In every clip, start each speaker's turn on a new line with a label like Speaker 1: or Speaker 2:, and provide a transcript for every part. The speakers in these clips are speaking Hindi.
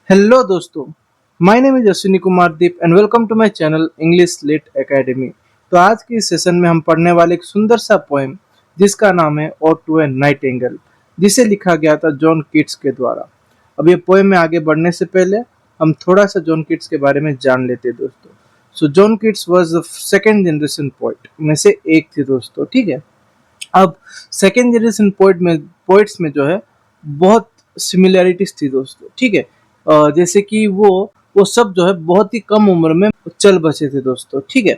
Speaker 1: हेलो दोस्तों, my name is Ashwini Kumar Deep and welcome to my channel English lit academy. तो आज के इस सेशन में हम पढ़ने वाले एक सुंदर सा पोएम जिसका नाम है ओड टू ए नाइटिंगेल, जिसे लिखा गया था जॉन कीट्स के द्वारा। अब ये पोएम में आगे बढ़ने से पहले हम थोड़ा सा जॉन कीट्स के बारे में जान लेते हैं दोस्तों। सो John Keats was the second generation poet में से एक थे दोस्तों, ठीक है। अब सेकेंड जनरेशन पोइट्स में जो है बहुत सिमिलैरिटीज थी दोस्तों, ठीक है। जैसे कि वो सब जो है बहुत ही कम उम्र में चल बसे थे दोस्तों, ठीक है।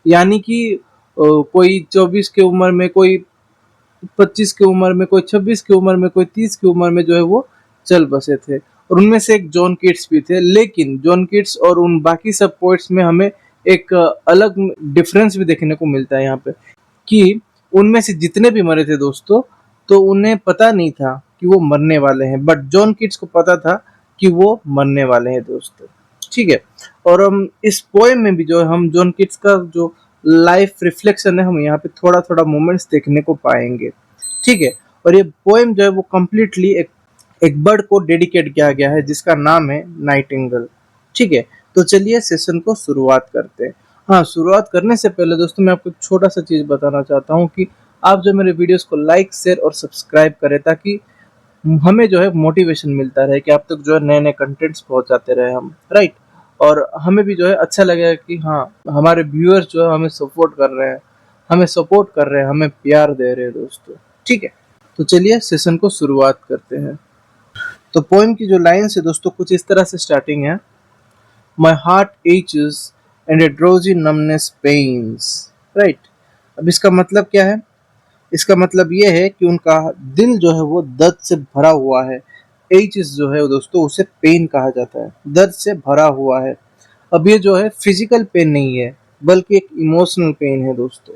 Speaker 1: यानी कि कोई 24 की उम्र में, कोई 25 की उम्र में, कोई 26 की उम्र में, कोई 30 की उम्र में जो है वो चल बसे थे। और उनमें से एक जॉन कीट्स भी थे। लेकिन जॉन कीट्स और उन बाकी सब पोइट्स में हमें एक अलग डिफरेंस भी देखने को मिलता है यहाँ पे, कि उनमें से जितने भी मरे थे दोस्तों, तो उन्हें पता नहीं था कि वो मरने वाले हैं, बट जॉन कीट्स को पता था कि वो मरने वाले हैं दोस्तों, ठीक है। और हम इस पोएम में भी जो है हम जॉन कीट्स का जो लाइफ रिफ्लेक्शन है, हम यहाँ पे थोड़ा थोड़ा मोमेंट्स देखने को पाएंगे, ठीक है। और ये पोएम जो है वो कम्प्लीटली एक बर्ड को डेडिकेट किया गया है जिसका नाम है नाइटिंगेल, ठीक है। तो चलिए सेशन को शुरुआत करते हैं। हाँ, शुरुआत करने से पहले दोस्तों मैं आपको एक छोटा सा चीज़ बताना चाहता हूँ कि आप जो मेरे वीडियोस को लाइक, शेयर और सब्सक्राइब करें, ताकि हमें जो है मोटिवेशन मिलता रहे कि आप तक जो है नए नए कंटेंट्स पहुँचाते रहे हम, राइट। और हमें भी जो है अच्छा लगेगा कि हाँ, हमारे व्यूअर्स जो है हमें सपोर्ट कर रहे हैं, हमें प्यार दे रहे हैं दोस्तों, ठीक है। तो चलिए सेशन को शुरुआत करते हैं। तो पोएम की जो लाइन्स है दोस्तों कुछ इस तरह से स्टार्टिंग है। My heart aches and a drowsy numbness pains, right. अब इसका मतलब क्या है? इसका मतलब ये है कि उनका दिल जो है वो दर्द से भरा हुआ है। एचेस जो है दोस्तों उसे पेन कहा जाता है, दर्द से भरा हुआ है। अब ये जो है फिजिकल पेन नहीं है, बल्कि एक इमोशनल पेन है दोस्तों।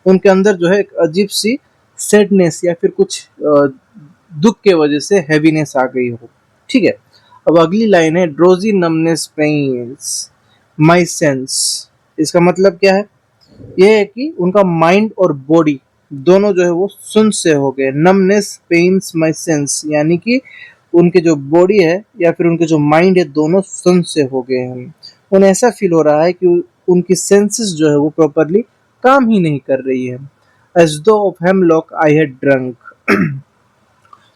Speaker 1: उनके अंदर जो है एक अजीब सी सैडनेस या फिर कुछ दुख के वजह से हैवीनेस आ गई हो, ठीक है। अब अगली लाइन है ड्रोजी नमनेस पेन्स माई सेंस। इसका मतलब क्या है? यह है कि उनका माइंड और बॉडी दोनों जो है वो सुन से हो गए। नमनेस पेन्स माई सेंस यानी कि उनके जो बॉडी है या फिर उनके जो माइंड है दोनों सुन से हो गए हैं। उन्हें ऐसा फील हो रहा है कि उनकी सेंसेस जो है वो प्रॉपरली काम ही नहीं कर रही है। एज दो of hemlock I had drunk.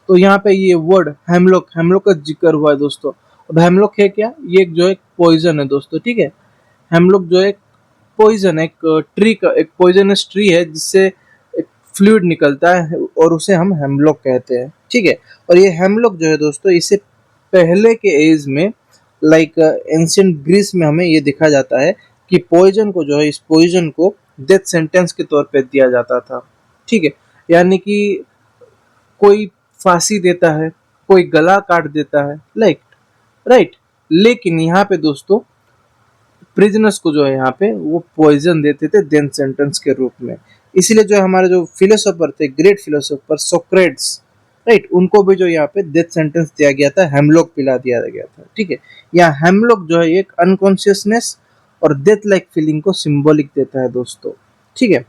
Speaker 1: तो यहाँ पे ये वर्ड हेमलॉक का जिक्र हुआ है दोस्तों। अब हेमलॉक है क्या? ये जो एक पॉइजन है दोस्तों, ठीक है। हेमलॉक जो एक पॉइजन है, एक ट्री का, एक पॉइजनस ट्री है जिससे एक फ्लूइड निकलता है और उसे हम हेमलॉक कहते हैं, ठीक है। और ये हेमलॉक जो है दोस्तों, इसे पहले के एज में लाइक एंशिएंट ग्रीस में हमें ये देखा जाता है कि पॉइजन को जो है, इस पॉइजन को डेथ सेंटेंस के तौर पे दिया जाता था, ठीक है। यानी कि कोई फांसी देता है, कोई गला काट देता है, लाइक, राइट। लेकिन यहाँ पे दोस्तों प्रिजनर्स को जो है यहाँ पे वो पॉइजन देते थे डेथ सेंटेंस के रूप में। इसलिए जो हमारे जो फिलोसोफर थे, ग्रेट फिलोसोफर सोक्रेट्स, राइट, उनको भी जो यहाँ पे डेथ सेंटेंस दिया गया था, हेमलॉक पिला दिया गया था, ठीक है। यहाँ हेमलॉक जो है एक अनकॉन्शियसनेस और डेथ लाइक फीलिंग को सिंबॉलिक देता है दोस्तों, ठीक है।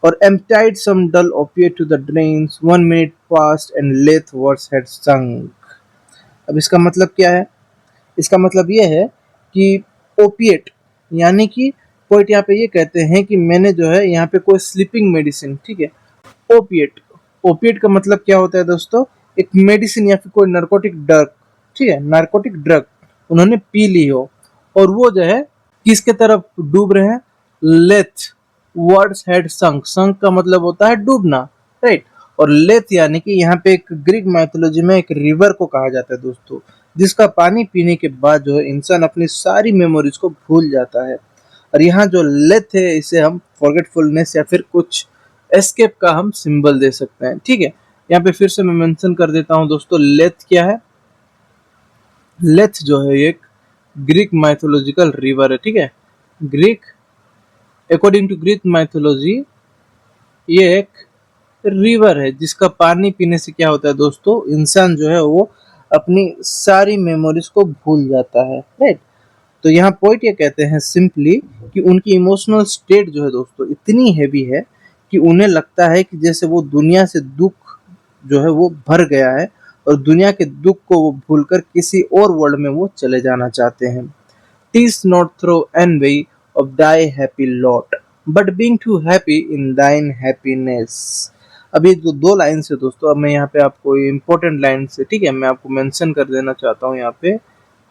Speaker 1: और emptied some dull opiate to the drains, 1 minute passed and late words had sunk। अब इसका मतलब क्या है? इसका मतलब ये है कि ओपिएट यानी कि पोइट यहाँ पे ये कहते हैं कि मैंने जो है यहाँ पे कोई स्लीपिंग मेडिसिन, ठीक है। ओपिएट, ओपिएट का मतलब क्या होता है दोस्तों? एक मेडिसिन या फिर कोई नार्कोटिक ड्रग, ठीक है, नार्कोटिक ड्रग उन्होंने पी ली हो और वो जो है किसके तरफ डूब रहे हैं? लेथ वर्ड्स हैड संक। संक का मतलब होता है डूबना, राइट। और लेथ यानी कि यहाँ पे एक ग्रीक माइथोलॉजी में एक रिवर को कहा जाता है दोस्तों, जिसका पानी पीने के बाद जो है इंसान अपनी सारी मेमोरीज को भूल जाता है। और यहाँ जो लेथ है इसे हम फॉरगेटफुलनेस या फिर कुछ एस्केप का हम सिंबल दे सकते हैं, ठीक है। यहाँ पे फिर से मैं मेंशन कर देता हूँ दोस्तों, लेथ क्या है? लेथ जो है एक ग्रीक माइथोलॉजिकल रिवर है, ठीक है। Greek, according to Greek mythology ये एक रिवर है जिसका पानी पीने से क्या होता है दोस्तों? इंसान जो है वो अपनी सारी मेमोरीज को भूल जाता है, राइट। तो यहाँ पॉइंट ये कहते हैं सिंपली कि उनकी इमोशनल स्टेट जो है दोस्तों इतनी हैवी है कि उन्हें लगता है कि जैसे वो दुनिया से दुख जो है वो भर गया है और दुनिया के दुख को वो भूलकर किसी और वर्ल्ड में वो चले जाना चाहते हैं। Tis not through envy of thy happy lot, but being too happy in thine happiness। अब ये जो दो लाइन्स है दोस्तों, अब मैं यहाँ पे आपको इम्पोर्टेंट लाइन्स है, ठीक है, मैं आपको मेंशन कर देना चाहता हूँ यहाँ पे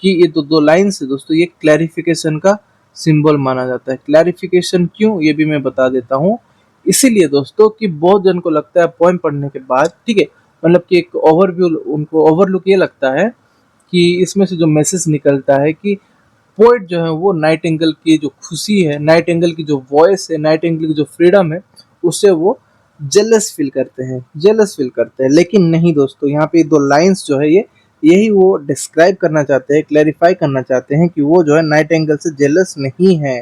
Speaker 1: कि ये दो लाइन्स है दोस्तों, ये क्लैरिफिकेशन का सिंबल माना जाता है। क्लैरिफिकेशन क्यों, ये भी मैं बता देता हूँ। इसीलिए दोस्तों कि बहुत जन को लगता है पोएम पढ़ने के बाद, ठीक है, मतलब कि एक ओवरव्यू, उनको ओवरलुक ये लगता है कि इसमें से जो मैसेज निकलता है कि पोएट जो है वो नाइटिंगेल की जो खुशी है, नाइटिंगेल की जो वॉइस है, नाइटिंगेल की जो फ्रीडम है, उससे वो जेलस फील करते हैं, जेलस फील करते हैं। लेकिन नहीं दोस्तों, यहाँ पे दो लाइंस जो है ये यही वो डिस्क्राइब करना चाहते हैं, क्लैरिफाई करना चाहते हैं कि वो जो है नाइटिंगेल से जेलस नहीं है,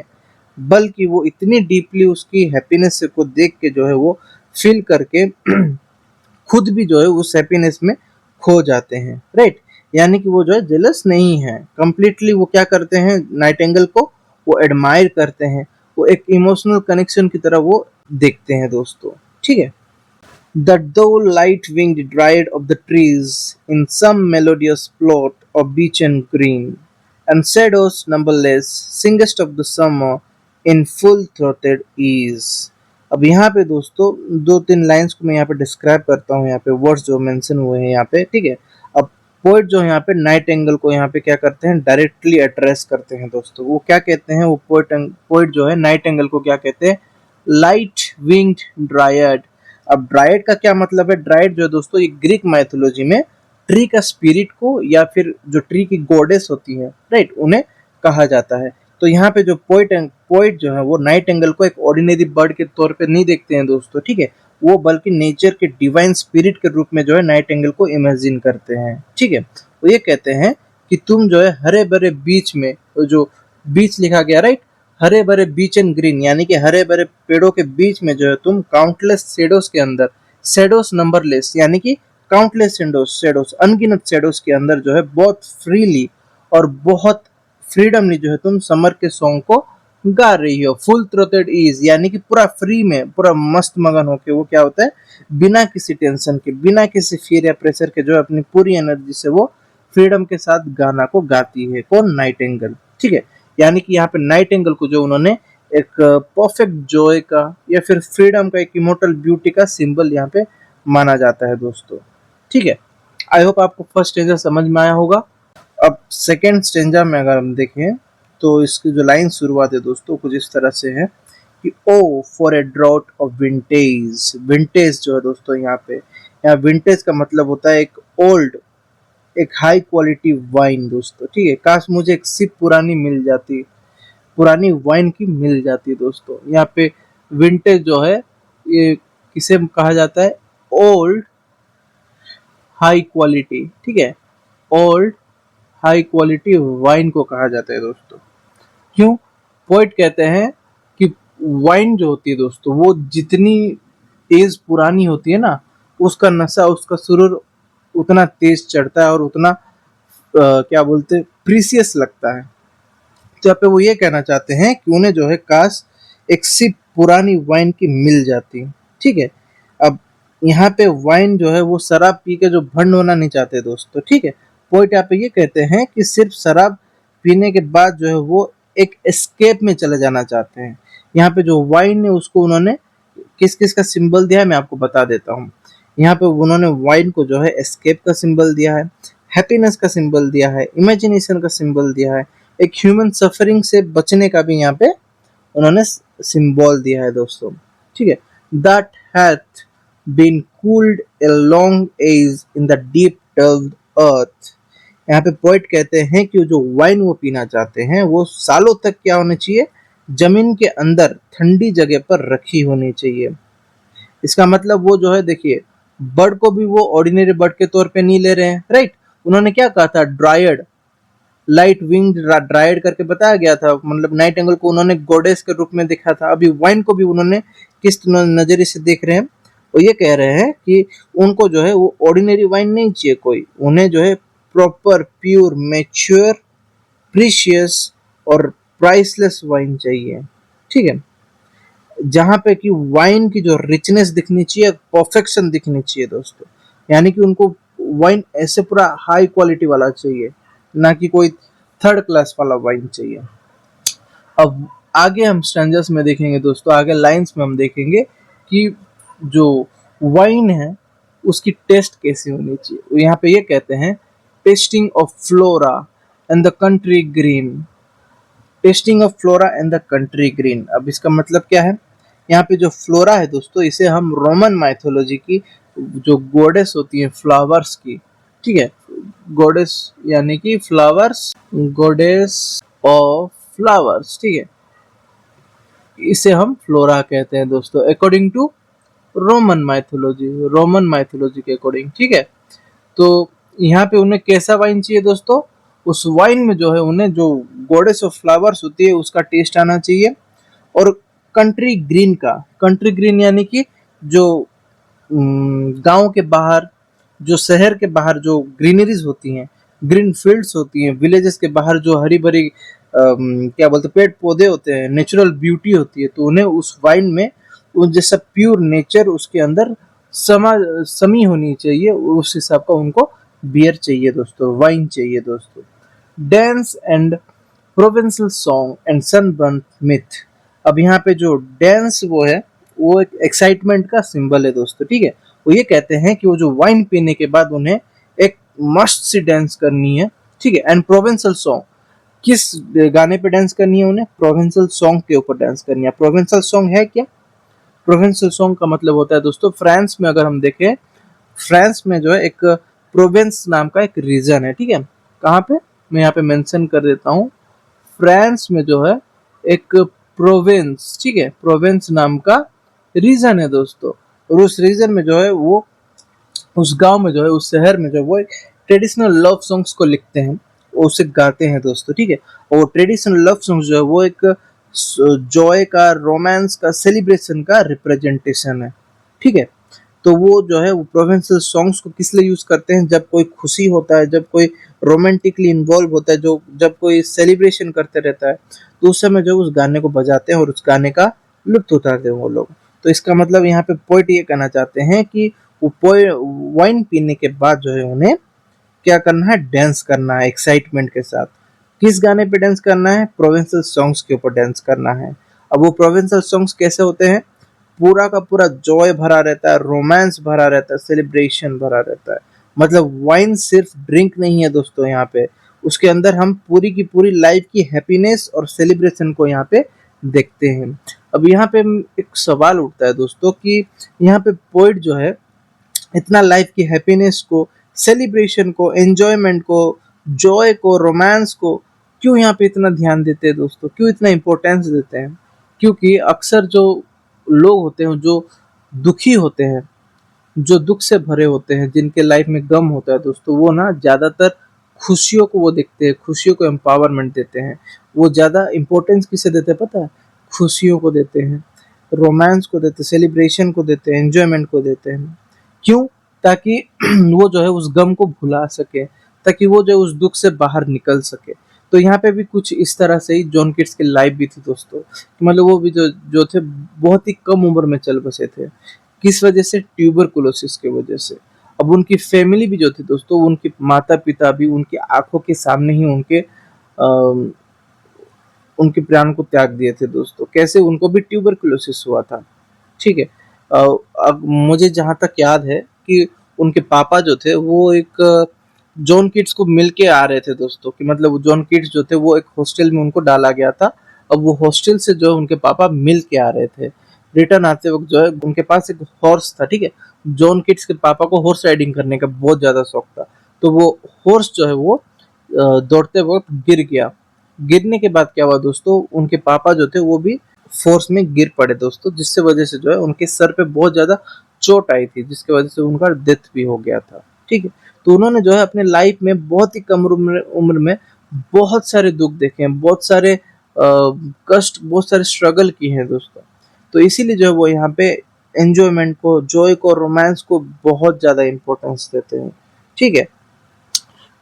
Speaker 1: बल्कि वो इतनी डीपली उसकी हैप्पीनेस को देख के जो है वो फील करके खुद भी जो है उस हैप्पीनेस में खो जाते हैं, राइट। यानी कि वो जो है जेलस नहीं है, कंप्लीटली वो क्या करते हैं, नाइटिंगेल को वो एडमायर करते हैं, वो एक इमोशनल कनेक्शन की तरह वो देखते हैं दोस्तों, ठीक है। The dull light winged dryad of the trees in some melodious plot of beechen green, and shadows numberless, singest of the summer in full throated ease। अब यहाँ पे दोस्तों दो तीन लाइंस को मैं यहाँ पे डिस्क्राइब करता हूँ, यहाँ पे वर्ड्स जो मेंशन हुए हैं यहाँ पे, ठीक है। अब पोएट जो यहाँ पे नाइटिंगेल को यहाँ पे क्या करते हैं, डायरेक्टली एड्रेस करते हैं दोस्तों। वो क्या कहते हैं, वो पोएट जो है नाइटिंगेल को क्या कहते हैं, लाइट विंग्ड ड्रायड। अब ड्राइड का क्या मतलब है, ड्राइड जो है दोस्तों ये ग्रीक माइथोलॉजी में ट्री का स्पिरिट को या फिर जो ट्री की गॉडेस होती है, राइट, उन्हें कहा जाता है। तो यहाँ पे जो पोइट जो है वो नाइटिंगेल को एक ऑर्डिनरी बर्ड के तौर पे नहीं देखते हैं दोस्तों, ठीक है, वो बल्कि नेचर के डिवाइन स्पिरिट के रूप में जो है नाइटिंगेल को इमेजिन करते हैं, ठीक है। वो ये कहते हैं कि तुम जो है हरे भरे बीच में, जो बीच लिखा गया, राइट, हरे भरे बीच एंड ग्रीन, यानी कि हरे भरे पेड़ों के बीच में जो है तुम काउंटलेस शेडोज के अंदर, शेडोज नंबरलेस, यानी कि काउंटलेस शेडोज अनगिनत शेडोज के अंदर जो है बहुत फ्रीली और बहुत फ्रीडमली जो है तुम समर के सॉन्ग को गा रही हो। फुल थ्रोटेड ईज, यानी कि पूरा फ्री में, पूरा मस्त मगन होके वो क्या होता है, बिना किसी टेंशन के, बिना किसी फियर या प्रेशर के जो है अपनी पूरी एनर्जी से वो फ्रीडम के साथ गाना को गाती है। कौन, नाइटिंगेल, ठीक है। यानी कि यहाँ पे नाइटिंगेल को जो उन्होंने एक परफेक्ट जॉय का या फिर फ्रीडम का, एक इमोर्टल ब्यूटी का सिंबल यहाँ पे माना जाता है दोस्तों, ठीक है। आई होप आपको फर्स्ट स्टेंजा समझ में आया होगा। अब सेकेंड स्टेंजा में अगर हम देखें तो इसकी जो लाइन शुरुआत है दोस्तों कुछ इस तरह से है कि O for a draught of vintage. Vintage जो है दोस्तों यहाँ विंटेज का मतलब होता है एक ओल्ड, एक हाई क्वालिटी वाइन दोस्तों, ठीक है। काश मुझे एक सिप पुरानी मिल जाती, पुरानी वाइन की मिल जाती दोस्तों। यहाँ पे विंटेज जो है ये किसे कहा जाता है, ओल्ड हाई क्वालिटी, ठीक है, ओल्ड हाई क्वालिटी वाइन को कहा जाता है दोस्तों। क्यों, पोइट कहते हैं कि वाइन जो होती है दोस्तों वो जितनी एज पुरानी होती है ना, उसका नशा, उसका सुरूर उतना तेज चढ़ता है और उतना क्या बोलते हैं, प्रीसियस लगता है। तो यहाँ पे वो ये कहना चाहते हैं कि उन्हें जो है काश एक सिप पुरानी वाइन की मिल जाती, ठीक है। अब यहाँ पे वाइन जो है वो शराब पी के जो भंड होना नहीं चाहते दोस्तों, ठीक है। पोइट यहाँ पे ये कहते हैं कि सिर्फ शराब पीने के बाद जो है वो एक एस्केप में चले जाना चाहते हैं। यहाँ पे जो वाइन है उसको उन्होंने किस किस का सिंबल दिया है मैं आपको बता देता हूँ। यहाँ पे उन्होंने वाइन को जो है एस्केप का सिंबल दिया है, हैप्पीनेस का सिंबल दिया है, इमेजिनेशन का सिंबल दिया है, एक ह्यूमन सफरिंग से बचने का भी यहाँ पे उन्होंने सिंबल दिया है दोस्तों, ठीक है। That hath been cooled a long age in the deep delved earth. यहाँ पे पोइट कहते हैं कि जो वाइन वो पीना चाहते हैं वो सालों तक क्या होना चाहिए, जमीन के अंदर ठंडी जगह पर रखी होनी चाहिए। इसका मतलब वो जो है देखिए, बर्ड को भी वो ऑर्डिनरी बर्ड के तौर पे नहीं ले रहे हैं, राइट। उन्होंने क्या कहा था, ड्रायड, लाइट विंग्ड ड्रायड करके बताया गया था, मतलब नाइटिंगेल को उन्होंने गॉडेस के रूप में देखा था। अभी वाइन को भी उन्होंने किस नजरिए से देख रहे हैं, वो ये कह रहे हैं कि उनको जो है वो ऑर्डिनरी वाइन नहीं चाहिए कोई, उन्हें जो है प्रॉपर, प्योर, मैच्योर, प्रीशियस और प्राइसलेस वाइन चाहिए, ठीक है। जहाँ पे कि वाइन की जो रिचनेस दिखनी चाहिए, परफेक्शन दिखनी चाहिए दोस्तों। यानी कि उनको वाइन ऐसे पूरा हाई क्वालिटी वाला चाहिए, ना कि कोई थर्ड क्लास वाला वाइन चाहिए। अब आगे हम स्टैंजर्स में देखेंगे दोस्तों, आगे लाइंस में हम देखेंगे कि जो वाइन है उसकी टेस्ट कैसी होनी चाहिए। यहाँ पे ये कहते हैं testing of flora and the country green, testing of flora and the country green. अब इसका मतलब क्या है, यहाँ पे जो फ्लोरा है दोस्तों, इसे हम रोमन माइथोलॉजी की जो गॉडेस होती है फ्लावर्स की, ठीक है, गॉडेस यानी कि फ्लावर्स, गॉडेस ऑफ फ्लावर्स, ठीक है, इसे हम फ्लोरा कहते हैं दोस्तों, अकॉर्डिंग टू रोमन माइथोलॉजी के अकॉर्डिंग, ठीक है। तो यहाँ पे उन्हें कैसा वाइन चाहिए दोस्तों, उस वाइन में जो है उन्हें जो गॉडेस ऑफ फ्लावर्स होती है उसका टेस्ट आना चाहिए, और कंट्री ग्रीन का, कंट्री ग्रीन यानी कि जो गांव के बाहर, जो शहर के बाहर जो ग्रीनरीज होती हैं, ग्रीन फील्ड्स होती हैं, विलेजेस के बाहर जो हरी भरी क्या बोलते पेड़ पौधे होते हैं, नेचुरल ब्यूटी होती है, तो उन्हें उस वाइन में उन जैसा प्योर नेचर उसके अंदर समी होनी चाहिए, उस हिसाब का उनको बियर चाहिए दोस्तों, वाइन चाहिए दोस्तों। Dance and Provencal song and sunburnt mirth. अब यहाँ पे जो डांस वो है वो एक एक्साइटमेंट का सिंबल है दोस्तों, ठीक है। वो ये कहते हैं कि वो जो वाइन पीने के बाद उन्हें एक मस्ट सी डांस करनी है, ठीक है। एंड प्रोवेंसल सॉन्ग, किस गाने पे डांस करनी है उन्हें, प्रोवेंसल सॉन्ग के ऊपर डांस करनी है। प्रोवेंसल सॉन्ग है क्या, प्रोवेंसल सॉन्ग का मतलब होता है दोस्तों, फ्रांस में अगर हम देखें, फ्रांस में जो है एक प्रोवेंस नाम का एक रीजन है, ठीक है। कहाँ पे, मैं यहाँ पे मेंशन कर देता हूँ, फ्रांस में जो है एक प्रोवेंस, ठीक है, प्रोवेंस नाम का रीजन है दोस्तों, और उस रीजन में जो है वो, उस गांव में जो है, उस शहर में जो है वो एक ट्रेडिशनल लव सॉन्ग्स को लिखते हैं और उसे गाते हैं दोस्तों, ठीक है। और ट्रेडिशनल लव सॉन्ग्स जो है वो एक जॉय का, रोमांस का, सेलिब्रेशन का रिप्रेजेंटेशन है, ठीक है। तो वो जो है वो प्रोवेंसल सॉन्ग्स को किस लिए यूज करते हैं, जब कोई खुशी होता है, जब कोई रोमांटिकली इन्वॉल्व होता है, जो जब कोई सेलिब्रेशन करते रहता है, तो उस समय जो उस गाने को बजाते हैं और उस गाने का लुत्फ उठाते हैं वो लोग। तो इसका मतलब यहाँ पे पोइट ये कहना चाहते हैं कि वो वाइन पीने के बाद जो है उन्हें क्या करना है, डांस करना है एक्साइटमेंट के साथ। किस गाने पे डांस करना है, प्रोवेंसल सॉन्ग्स के ऊपर डांस करना है। अब वो प्रोवेंसल सॉन्ग्स कैसे होते हैं, पूरा का पूरा जॉय भरा रहता है, रोमांस भरा रहता है, सेलिब्रेशन भरा रहता है। मतलब वाइन सिर्फ ड्रिंक नहीं है दोस्तों, यहाँ पे उसके अंदर हम पूरी की पूरी लाइफ की हैप्पीनेस और सेलिब्रेशन को यहाँ पे देखते हैं। अब यहाँ पे एक सवाल उठता है दोस्तों कि यहाँ पे पोइट जो है इतना लाइफ की हैप्पीनेस को, सेलिब्रेशन को, एंजॉयमेंट को, जॉय को, रोमांस को क्यों यहाँ पे इतना ध्यान देते हैं दोस्तों, क्यों इतना इम्पोर्टेंस देते हैं। क्योंकि अक्सर जो लोग होते हैं, जो दुखी होते हैं, जो दुख से भरे होते हैं, जिनके लाइफ में गम होता है दोस्तों, वो ना ज़्यादातर खुशियों को वो देखते हैं, खुशियों को एम्पावरमेंट देते हैं। वो ज़्यादा इम्पोर्टेंस किसे देते हैं पता है, खुशियों को देते हैं, रोमांस को देते हैं, सेलिब्रेशन को देते हैं, एंजॉयमेंट को देते हैं। क्यों, ताकि वो जो है उस गम को भुला सके, ताकि वो जो उस दुख से बाहर निकल सके। तो यहाँ पे भी कुछ इस तरह से ही जॉन किट्स की लाइफ भी थी दोस्तों, मतलब वो भी जो जो थे बहुत ही कम उम्र में चल बसे थे। किस वजह से, ट्यूबरकुलोसिस की वजह से। अब उनकी फैमिली भी जो थी दोस्तों, उनके माता पिता भी उनकी आंखों के सामने ही उनके प्राण को त्याग दिए थे दोस्तों। कैसे, उनको भी ट्यूबरकुलोसिस हुआ था, ठीक है। अब मुझे जहाँ तक याद है कि उनके पापा जो थे वो एक जॉन किट्स को मिल के आ रहे थे दोस्तों, कि मतलब जॉन किट्स जो थे वो एक हॉस्टल में उनको डाला गया था। अब वो हॉस्टल से जो है उनके पापा मिल के आ रहे थे, रिटर्न आते वक्त जो है उनके पास एक हॉर्स था, ठीक है। जॉन किट्स के पापा को हॉर्स राइडिंग करने का बहुत ज्यादा शौक था, तो वो हॉर्स जो है वो दौड़ते वक्त गिर गया। गिरने के बाद क्या हुआ दोस्तों, उनके पापा जो थे वो भी फोर्स में गिर पड़े दोस्तों, जिससे वजह से जो है उनके सर पे बहुत ज्यादा चोट आई थी, जिसकी वजह से उनका डेथ भी हो गया था, ठीक है। तो उन्होंने जो है अपने लाइफ में बहुत ही कम उम्र में बहुत सारे दुख देखे हैं, बहुत सारे कष्ट, बहुत सारे स्ट्रगल किए हैं दोस्तों। तो इसीलिए जो है वो यहाँ पे एंजॉयमेंट को, जॉय को, रोमांस को बहुत ज्यादा इंपॉर्टेंस देते हैं, ठीक है।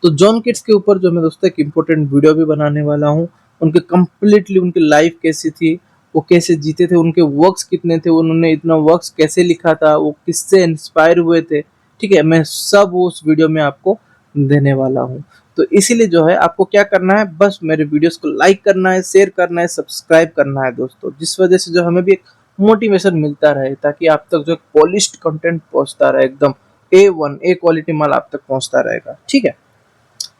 Speaker 1: तो जॉन किट्स के ऊपर जो मैं दोस्तों एक इम्पोर्टेंट वीडियो भी बनाने वाला हूँ। उनके कम्प्लीटली उनकी लाइफ कैसी थी, वो कैसे जीते थे, उनके वर्क्स कितने थे, उन्होंने इतना वर्क्स कैसे लिखा था, वो किससे इंस्पायर हुए थे, ठीक है, मैं सब उस वीडियो में आपको देने वाला हूँ। तो इसीलिए जो है आपको क्या करना है, बस मेरे वीडियोस को लाइक करना है, शेयर करना है, सब्सक्राइब करना है दोस्तों, जिस वजह से जो हमें भी एक मोटिवेशन मिलता रहे, ताकि आप तक जो पॉलिश्ड कंटेंट पहुंचता रहे, एकदम A1 ए क्वालिटी माल आप तक पहुंचता रहेगा। ठीक है,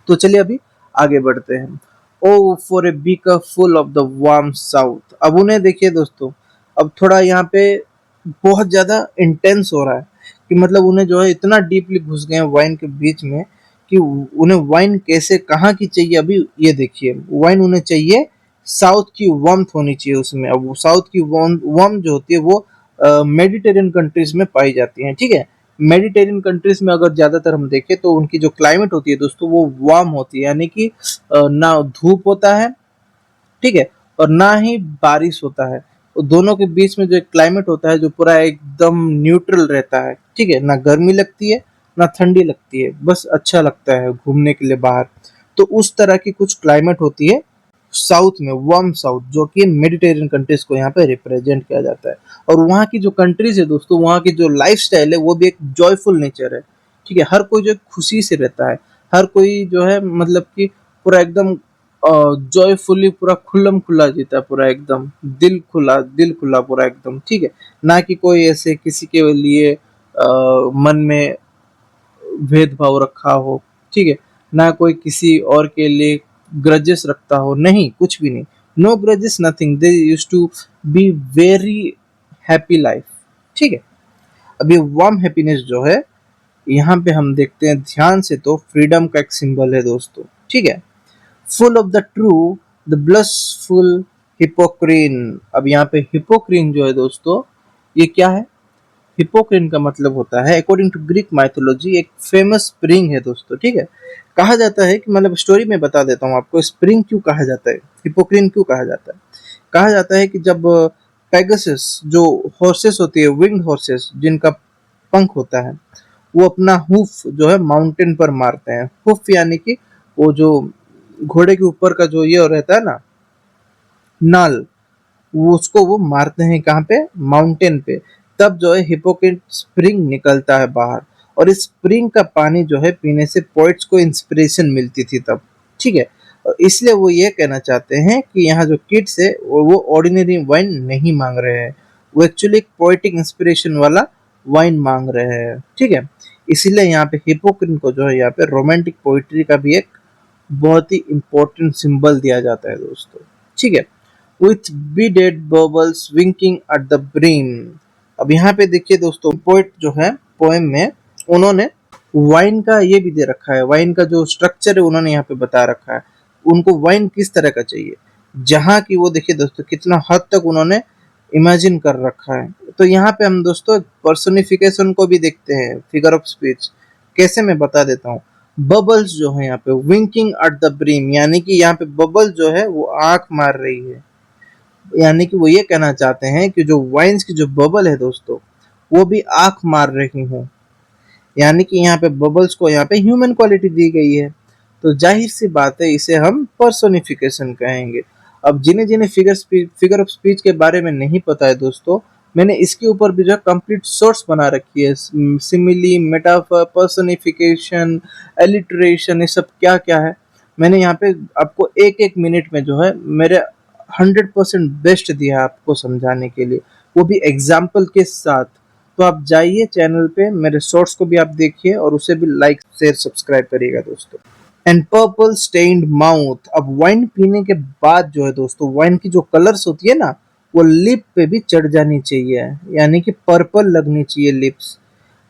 Speaker 1: तो चलिए अभी आगे बढ़ते हैं। O for a beaker full of the warm south. अब उन्हें देखिए दोस्तों, अब थोड़ा यहाँ पे बहुत ज्यादा इंटेंस हो रहा है, कि मतलब उन्हें जो है इतना डीपली घुस गए हैं वाइन के बीच में, कि उन्हें वाइन कैसे कहाँ की चाहिए। अभी ये देखिए, वाइन उन्हें चाहिए साउथ की वार्मथ होनी चाहिए उसमें। अब वो साउथ की वार्म जो होती है वो मेडिटेरियन कंट्रीज में पाई जाती है। ठीक है, मेडिटेरियन कंट्रीज में अगर ज्यादातर हम देखें तो उनकी जो क्लाइमेट होती है दोस्तों वो वार्म होती है, यानी कि ना धूप होता है, ठीक है, और ना ही बारिश होता है। तो दोनों के बीच में जो क्लाइमेट होता है जो पूरा एकदम न्यूट्रल रहता है। ठीक है, ना गर्मी लगती है ना ठंडी लगती है, बस अच्छा लगता है घूमने के लिए बाहर। तो उस तरह की कुछ क्लाइमेट होती है साउथ में, वार्म साउथ, जो कि मेडिटेरियन कंट्रीज को यहाँ पे रिप्रेजेंट किया जाता है। और वहाँ की जो कंट्रीज है दोस्तों, वहाँ की जो लाइफ स्टाइल है वो भी एक जॉयफुल नेचर है। ठीक है, हर कोई जो खुशी से रहता है, हर कोई जो है मतलब कि पूरा एकदम जॉयफुली, पूरा खुल्लम खुला जीता है, पूरा एकदम दिल खुला पूरा एकदम। ठीक है, ना कि कोई ऐसे किसी के लिए मन में भेदभाव रखा हो। ठीक है, ना कोई किसी और के लिए ग्रजेस रखता हो, नहीं, कुछ भी नहीं। No grudges, nothing, they used to be very happy life. ठीक है, अब ये वार्म हैप्पीनेस जो है यहाँ पे हम देखते हैं ध्यान से, तो फ्रीडम का एक सिंबल है दोस्तों। ठीक है, full of the true, the blushful Hippocrene. अब यहाँ पे हिपोक्रीन जो है दोस्तों, ये क्या है? हिपोक्रीन का मतलब होता है, अकॉर्डिंग टू ग्रीक माइथोलॉजी, एक फेमस स्प्रिंग है दोस्तों। ठीक है, कहा जाता है कि, मतलब स्टोरी में बता देता हूँ आपको, स्प्रिंग क्यों कहा जाता है, हिपोक्रीन क्यों कहा जाता है। कहा जाता है कि जब पेगासस जो हॉर्सेस होती है, विंग्ड हॉर्सेस जिनका पंख होता है, वो अपना हुफ जो है माउंटेन पर मारते हैं। हुफ यानी कि वो जो घोड़े के ऊपर का जो ये रहता है ना, नाल, वो उसको वो मारते हैं कहाँ पे, माउंटेन पे। तब जो है हिपोक्रेट स्प्रिंग निकलता है बाहर, और इस स्प्रिंग का पानी जो है पीने से पोइट्स को इंस्पिरेशन मिलती थी तब। ठीक है, और इसलिए वो ये कहना चाहते हैं कि यहाँ जो किड्स है वो ऑर्डिनरी वाइन नहीं मांग रहे हैं, वो एक्चुअली एक पोएटिक इंस्पिरेशन वाला वाइन मांग रहे हैं। ठीक है, इसीलिए यहाँ पे हिपोक्रेट को जो है यहाँ पे रोमांटिक पोइट्री का भी एक बहुत ही इंपॉर्टेंट सिंबल दिया जाता है दोस्तों। ठीक है, with beaded bubbles winking at the brim। अब यहाँ पे देखिए दोस्तों, पोएट जो है पोएम में उन्होंने वाइन का ये भी दे रखा है, वाइन का जो स्ट्रक्चर है उन्होंने यहाँ पे बता रखा है, उनको वाइन किस तरह का चाहिए, जहाँ की वो देखिए दोस्तों कितना हद तक उन्होंने इमेजिन कर रखा है। तो यहाँ पे हम दोस्तों पर्सोनिफिकेशन को भी देखते हैं, फिगर ऑफ स्पीच कैसे, मैं बता देता हूँ। बबल्स जो है यहाँ पे विंकिंग एट द ब्रीम, यानी कि यहाँ पे बबल जो है वो आंख मार रही है, यानी कि वो ये कहना चाहते हैं कि जो वाइन्स की जो बबल है दोस्तों, वो भी आंख मार रही हूँ, यानी कि यहाँ पे बबल्स को यहाँ पे ह्यूमन क्वालिटी दी गई है। तो जाहिर सी बात है इसे हम पर्सोनिफिकेशन कहेंगे। अब जिन्हें जिन्हें फिगर ऑफ स्पीच के बारे में नहीं पता है दोस्तों, मैंने इसके ऊपर भी जो कंप्लीट सोर्स बना रखी है, सिमिली, मेटाफर, पर्सोनिफिकेशन, एलिटरेशन, ये सब क्या क्या है, मैंने यहाँ पे आपको एक एक मिनट में जो है मेरे 100% बेस्ट दिया है आपको समझाने के लिए, वो भी एग्जाम्पल के साथ। तो आप जाइए चैनल पे, मेरे शॉर्ट्स को भी आप देखिए और उसे भी लाइक शेयर सब्सक्राइब करिएगा दोस्तों। And purple stained mouth. अब वाइन पीने के बाद जो है दोस्तों, वाइन की जो कलर्स होती है ना, वो लिप पे भी चढ़ जानी चाहिए, यानी कि पर्पल लगनी चाहिए लिप्स।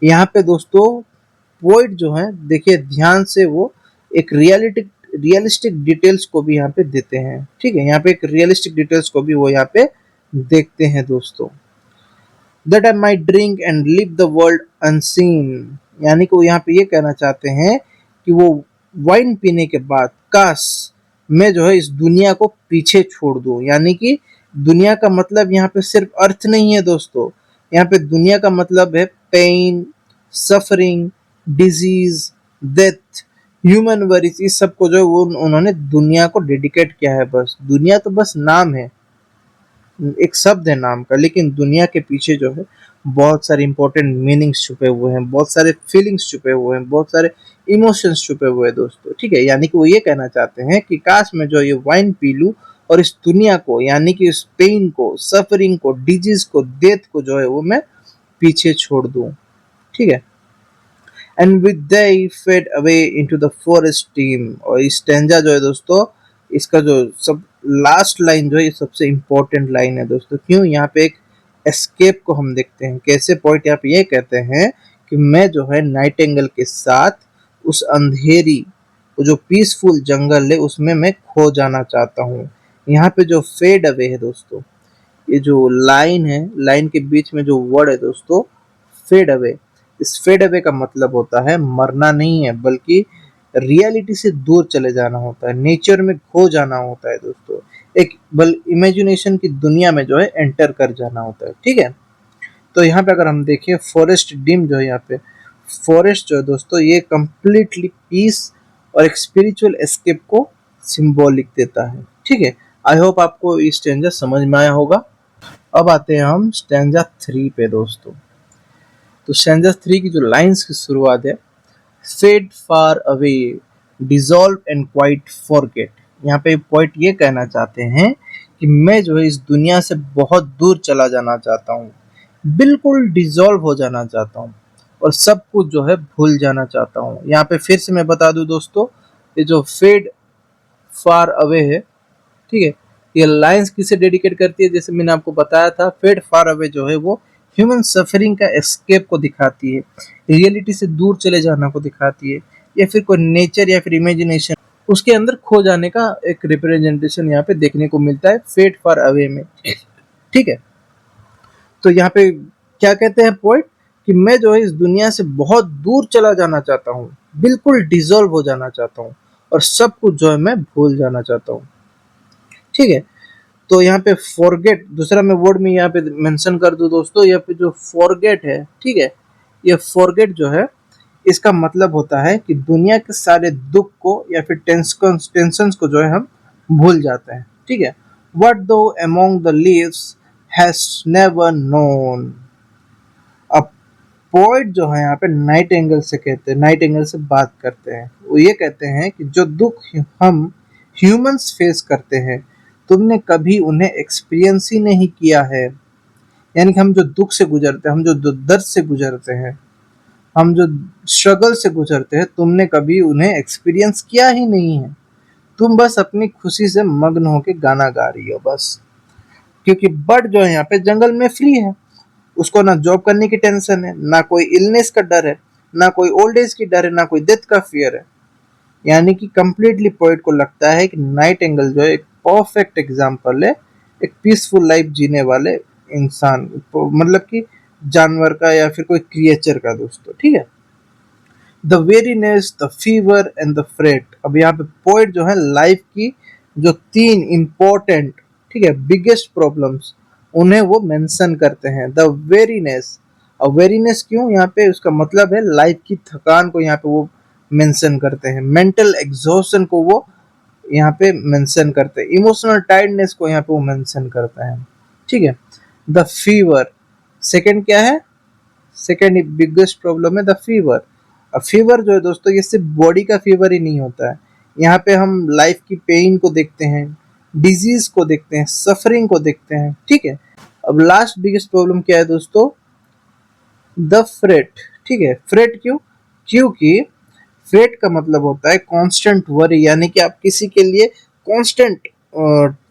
Speaker 1: यहाँ पे दोस्तों पोइट जो है देखिए ध्यान से, वो एक रियलिस्टिक डिटेल्स को भी यहाँ पे देते हैं। ठीक है, यहाँ पे एक रियलिस्टिक डिटेल्स को भी वो यहाँ पे देखते हैं दोस्तों। That I might drink and live the world unseen, यानी कि वो यहाँ पे ये कहना चाहते हैं कि वो वाइन पीने के बाद काश मैं जो है इस दुनिया को पीछे छोड़ दूं। यानी कि दुनिया का मतलब यहाँ पे सिर्फ अर्थ नहीं है दोस्तों, यहाँ पे दुनिया का मतलब है pain, suffering, disease, death, human worries, इस सब को जो है वो उन्होंने दुनिया को डेडिकेट किया है। बस दुनिया तो बस नाम है, एक शब्द है नाम का, लेकिन दुनिया के पीछे जो है बहुत सारे इंपॉर्टेंट मीनिंग्स छुपे हुए हैं, बहुत सारे फीलिंग्स छुपे हुए हैं, बहुत सारे इमोशंस छुपे हुए हैं दोस्तों। ठीक है, यानी कि वो ये कहना चाहते हैं कि काश मैं जो ये वाइन पी लूं और इस दुनिया को, यानी कि इस पेन को, सफरिंग को, डिजीज को, डेथ को जो है वो मैं पीछे छोड़ दूं। ठीक है, and with thee fade away into the forest dim. और इस स्टैंजा जो है दोस्तों, इसका जो सब लास्ट लाइन जो है ये सबसे इम्पोर्टेंट लाइन है दोस्तों। क्यों? यहाँ पे एक एस्केप को हम देखते हैं। कैसे? पॉइंट यहाँ पे ये कहते हैं कि मैं जो है नाइटिंगेल के साथ उस अंधेरी, वो जो पीसफुल जंगल है उसमें मैं खो जाना चाहता हूँ। यहाँ पे जो फेड अवे है दोस्तों, ये जो लाइन है, लाइन के बीच में जो वर्ड है दोस्तों, फेड अवे, इस फेड अवे का मतलब होता है मरना नहीं है, बल्कि रियलिटी से दूर चले जाना होता है, नेचर में खो जाना होता है दोस्तों, एक बल इमेजिनेशन की दुनिया में जो है एंटर कर जाना होता है। ठीक है, तो यहाँ पे अगर हम देखें फॉरेस्ट डिम जो है, यहाँ पे फॉरेस्ट जो है दोस्तों ये कंप्लीटली पीस और एक स्पिरिचुअल एस्केप को सिंबॉलिक देता है। ठीक है, आई होप आपको ये स्टैंजा समझ में आया होगा। अब आते हैं हम स्टैंजा 3 पे दोस्तों। तो स्टैंजा 3 की जो लाइंस की शुरुआत है, fade far away, dissolve and quite forget. यहाँ पे पॉइंट ये कहना चाहते हैं कि मैं जो है इस दुनिया से बहुत दूर चला जाना चाहता हूँ, बिल्कुल डिसॉल्व हो जाना चाहता हूँ और सब कुछ जो है भूल जाना चाहता हूँ। यहाँ पे फिर से मैं बता दूं दोस्तों, ये जो फेड फार अवे है, ठीक है, ये लाइंस किसे डेडिकेट करती है? जैसे मैंने आपको बताया था, फेड फार अवे जो है वो ह्यूमन सफरिंग का एस्केप को दिखाती है, रियलिटी से दूर चले जाना को दिखाती है, या फिर कोई नेचर या फिर इमेजिनेशन उसके अंदर खो जाने का एक रिप्रेजेंटेशन यहाँ पे देखने को मिलता है फेड फार अवे में। ठीक है, तो यहाँ पे क्या कहते हैं पॉइंट, कि मैं जो है इस दुनिया से बहुत दूर चला जाना चाहता हूँ, बिल्कुल डिसॉल्व हो जाना चाहता हूँ और सब कुछ जो है मैं भूल जाना चाहता हूँ। ठीक है, तो यहाँ पे फॉरगेट, दूसरा मैं वर्ड में यहाँ पे मेंशन कर दूं दोस्तों, यहाँ पे जो फॉरगेट है, ठीक है, ये फॉरगेट जो है इसका मतलब होता है कि दुनिया के सारे दुख को या फिर टेंशन को जो है हम भूल जाते हैं। ठीक है, व्हाट दो among the leaves has never known. अब पोएट जो है यहाँ पे नाइट एंगल से कहते हैं, नाइट एंगल से बात करते हैं, वो ये कहते हैं कि जो दुख हम ह्यूमंस फेस करते हैं, तुमने कभी उन्हें एक्सपीरियंस ही नहीं किया है। यानी कि हम जो दुख से गुजरते हैं, हम जो दर्द से गुजरते हैं, हम जो स्ट्रगल से गुजरते हैं, तुमने कभी उन्हें एक्सपीरियंस किया ही नहीं है। तुम बस अपनी खुशी से मग्न होकर गाना गा रही हो बस। क्योंकि बर्ड जो है यहाँ पे जंगल में फ्री है, उसको ना जॉब करने की टेंशन है, ना कोई इलनेस का डर है, ना कोई ओल्ड एज की डर है, ना कोई डेथ का फियर है। यानी कि कंप्लीटली पोएट को लगता है कि नाइट एंगल जो है एक परफेक्ट एग्जाम्पल है एक पीसफुल लाइफ जीने वाले इंसान, मतलब कि जानवर का या फिर कोई क्रिएचर का दोस्तों। ठीक है, the weariness, the fever and the freight. अब यहाँ पे पोएट जो है लाइफ की जो 3 इम्पोर्टेंट, ठीक है, बिगेस्ट प्रॉब्लम्स, उन्हें वो मेंशन करते हैं। द वेरीनेस, और वेरीनेस क्यों? यहाँ पे उसका मतलब है लाइफ की थकान को यहाँ पे वो मेंशन करते हैं, मेंटल एग्जॉशन को वो यहाँ पे मेंशन करते हैं, इमोशनल टायर्डनेस को यहाँ पे वो मेंशन करते हैं। ठीक है, द फीवर, सेकंड क्या है? सेकंड बिगेस्ट प्रॉब्लम है द फीवर। अब फीवर जो है दोस्तों ये सिर्फ बॉडी का फीवर ही नहीं होता है, यहाँ पे हम लाइफ की पेन को देखते हैं, डिजीज को देखते हैं, सफरिंग को देखते हैं। ठीक है, अब लास्ट बिगेस्ट प्रॉब्लम क्या है दोस्तों? The freight. ठीक है, फ्रेट क्यों? क्योंकि फ्रेट का मतलब होता है कांस्टेंट वरी, यानी कि आप किसी के लिए कांस्टेंट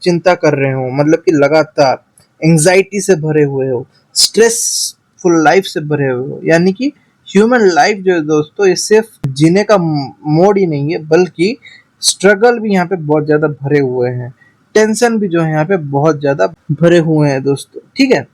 Speaker 1: चिंता कर रहे हो, मतलब कि लगातार एंजाइटी से भरे हुए हो, स्ट्रेसफुल लाइफ से भरे हुए हो। यानी कि ह्यूमन लाइफ जो है दोस्तों ये सिर्फ जीने का मोड ही नहीं है, बल्कि स्ट्रगल भी यहाँ पे बहुत ज्यादा भरे हुए हैं, टेंशन भी जो है यहाँ पे बहुत ज्यादा भरे हुए हैं दोस्तों। ठीक है,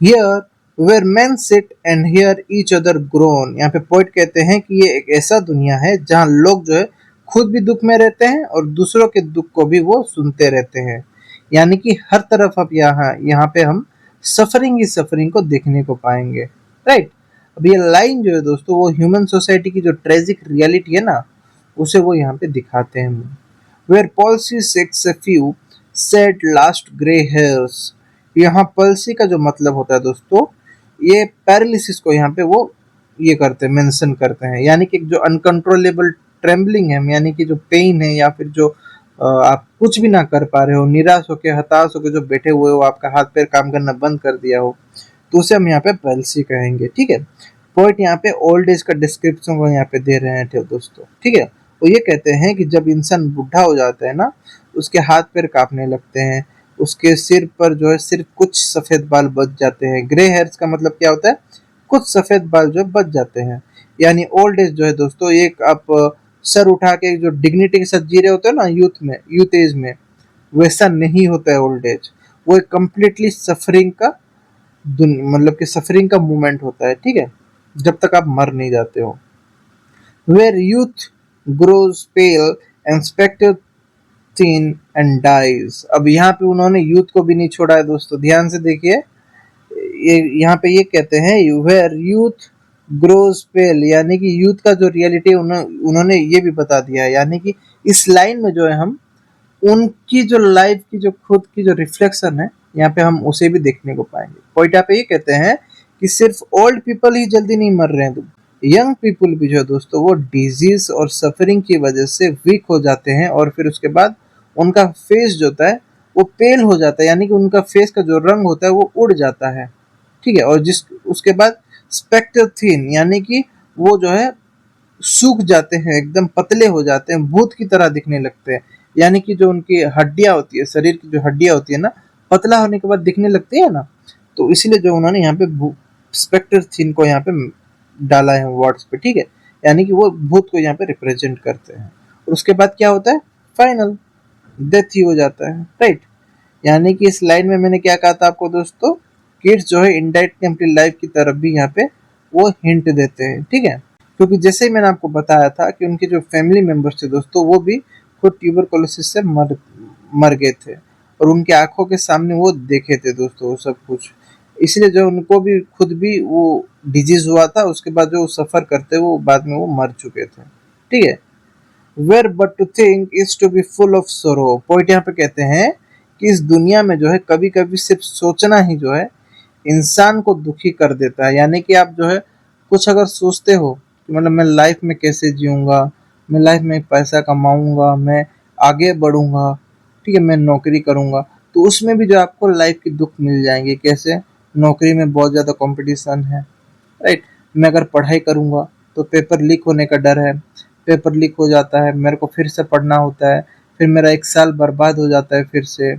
Speaker 1: here where men sit and hear each other groan। यहाँ पे पोइट कहते हैं कि ये एक ऐसा दुनिया है जहाँ लोग जो है खुद भी दुख में रहते हैं और दूसरों के दुख को भी वो सुनते रहते हैं। यानी कि हर तरफ अब यहाँ यहाँ पे हम सफरिंग ही सफरिंग को देखने को पाएंगे। राइट, अब ये लाइन जो है दोस्तों वो ह्यूमन सोसाइटी की जो ट्रेजिक रियलिटी है ना, उसे वो यहाँ पे दिखाते हैं। Where palsy shakes a few sad last grey hairs. यहाँ पॉलिसी का जो मतलब होता है दोस्तों, ये पैरालिसिस को यहाँ पे वो ये करते हैं, मेंशन करते हैं। यानी कि जो अनकंट्रोलेबल ट्रेम्बलिंग है, यानी कि जो पेन है या फिर जो आप कुछ भी ना कर पा रहे हो, निराश होके हताश होके जो बैठे हुए हो, आपका हाथ पैर काम करना बंद कर दिया हो, तो उसे हम यहाँ पे पैलिसी कहेंगे। ठीक है, पोइट यहाँ पे ओल्ड एज का डिस्क्रिप्शन को यहाँ पे दे रहे हैं दोस्तों। ठीक है, वो ये कहते हैं कि जब इंसान बूढ़ा हो जाता है ना, उसके हाथ पैर कांपने लगते हैं, उसके सिर पर जो है सिर्फ कुछ सफेद बाल बच जाते हैं। ग्रे हेयर्स का मतलब क्या होता है, कुछ सफेद बाल जो बच जाते हैं। यानी ओल्ड एज जो है दोस्तों, एक आप सर उठा के जो डिग्निटी के साथ जी रहे होते हो ना यूथ में, यूथ एज में, वैसा नहीं होता है ओल्ड एज। वो एक कम्प्लीटली सफरिंग का मतलब कि सफरिंग का मूवमेंट होता है। ठीक है, जब तक आप मर नहीं जाते हो। Where youth grows pale and spectre thin and dies. अब यहाँ पे उन्होंने यूथ को भी नहीं छोड़ा है दोस्तों, ध्यान से देखिए। ये यहाँ पे ये कहते हैं वेयर यूथ ग्रोज पेल, यानी कि यूथ का जो रियलिटी उन्होंने ये भी बता दिया है। यानी कि इस लाइन में जो है हम उनकी जो लाइफ की जो खुद की जो रिफ्लेक्शन है, यहाँ पे हम उसे भी देखने को पाएंगे। पॉइंट यहाँ पे ये कहते हैं कि सिर्फ ओल्ड पीपल ही जल्दी नहीं मर रहे हैं, यंग पीपल भी जो है दोस्तों वो डिजीज और सफरिंग की वजह से वीक हो जाते हैं, और फिर उसके बाद उनका फेस जो होता है वो पेल हो जाता है, यानी कि उनका फेस का जो रंग होता है वो उड़ जाता है। ठीक है, और जिस उसके बाद स्पेक्टर थीन, यानी कि वो जो है सूख जाते हैं, एकदम पतले हो जाते हैं, भूत की तरह दिखने लगते हैं। यानी कि जो उनकी हड्डियां होती है, शरीर की जो हड्डियां होती है ना, पतला होने के बाद दिखने लगती है ना, तो इसीलिए जो उन्होंने यहाँ पे स्पेक्टर थीन को यहाँ पे डाला है वर्ड्स पे। ठीक है, यानी कि वो भूत को यहाँ पे रिप्रेजेंट करते हैं। और उसके बाद क्या होता है, फाइनल डेथ ही हो जाता है। राइट, यानी कि इस लाइन में मैंने क्या कहा था आपको दोस्तों, किड्स जो है इंडायरेक्टली अपनी लाइफ की तरफ भी यहाँ पे वो हिंट देते हैं। ठीक है, क्योंकि जैसे ही मैंने आपको बताया था कि उनके जो फैमिली मेंबर्स थे दोस्तों, वो भी खुद ट्यूबरकुलोसिस से मर गए थे, और उनके आंखों के सामने वो देखे थे दोस्तों वो सब कुछ। इसलिए जो उनको भी खुद भी वो डिजीज हुआ था, उसके बाद जो सफर करते वो बाद में वो मर चुके थे। ठीक है, where but to think is to be full of sorrow. Point यहाँ पे कहते हैं कि इस दुनिया में जो है कभी कभी सिर्फ सोचना ही जो है इंसान को दुखी कर देता है। यानी कि आप जो है कुछ अगर सोचते हो कि मतलब मैं लाइफ में कैसे जीऊँगा, मैं लाइफ में पैसा कमाऊँगा, मैं आगे बढ़ूँगा, ठीक है, मैं नौकरी करूँगा, तो उसमें भी जो आपको लाइफ के दुख मिल जाएंगे। कैसे, नौकरी में बहुत ज़्यादा कंपटीशन है, राइट। मैं अगर पढ़ाई करूँगा तो पेपर लीक होने का डर है, पेपर लीक हो जाता है, मेरे को फिर से पढ़ना होता है, फिर मेरा 1 साल बर्बाद हो जाता है फिर से।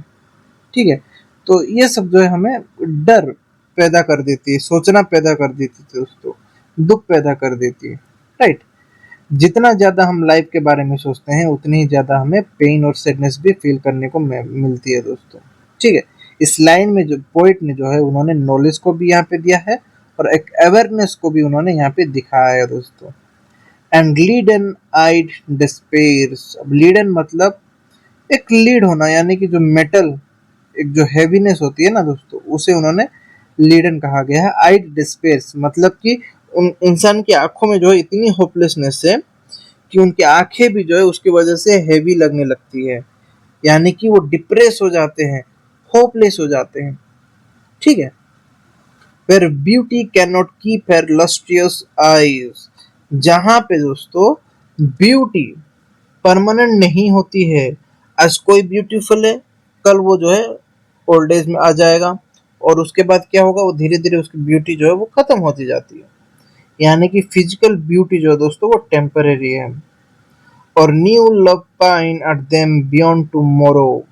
Speaker 1: ठीक है, तो ये सब जो है हमें डर पैदा कर देती है, सोचना पैदा कर देती है दोस्तों, दुख पैदा कर देती है। राइट, जितना ज़्यादा हम लाइफ के बारे में सोचते हैं उतनी ही ज़्यादा हमें पेन और सैडनेस भी फील करने को मिलती है दोस्तों। ठीक है, इस लाइन में जो पोइट ने जो है उन्होंने नॉलेज को भी यहाँ पे दिया है, और एक अवेयरनेस को भी उन्होंने यहाँ पे दिखाया है दोस्तों। एंड लीडन आइड डिस्पेयर्स। अब लीडन मतलब एक लीड होना, यानी कि जो मेटल, एक जो हैवीनेस होती है ना दोस्तों, उसे उन्होंने लीडन कहा गया है। आइड डिस्पेयर्स मतलब कि उन इंसान की आंखों में जो है इतनी होपलेसनेस है कि उनकी आंखें भी जो है उसकी वजह से हैवी लगने लगती है, यानी कि वो डिप्रेस हो जाते हैं, होपलेस हो जाते हैं। ठीक है, where beauty cannot keep her lustrous eyes। जहां पे दोस्तों ब्यूटी परमानेंट नहीं होती है। आज कोई ब्यूटीफुल है, कल वो जो है ओल्ड एज में आ जाएगा, और उसके बाद क्या होगा, वो धीरे धीरे उसकी ब्यूटी जो है वो खत्म होती जाती है। यानी कि फिजिकल ब्यूटी जो है दोस्तों वो टेम्परेरी है। और new love pine at them beyond tomorrow,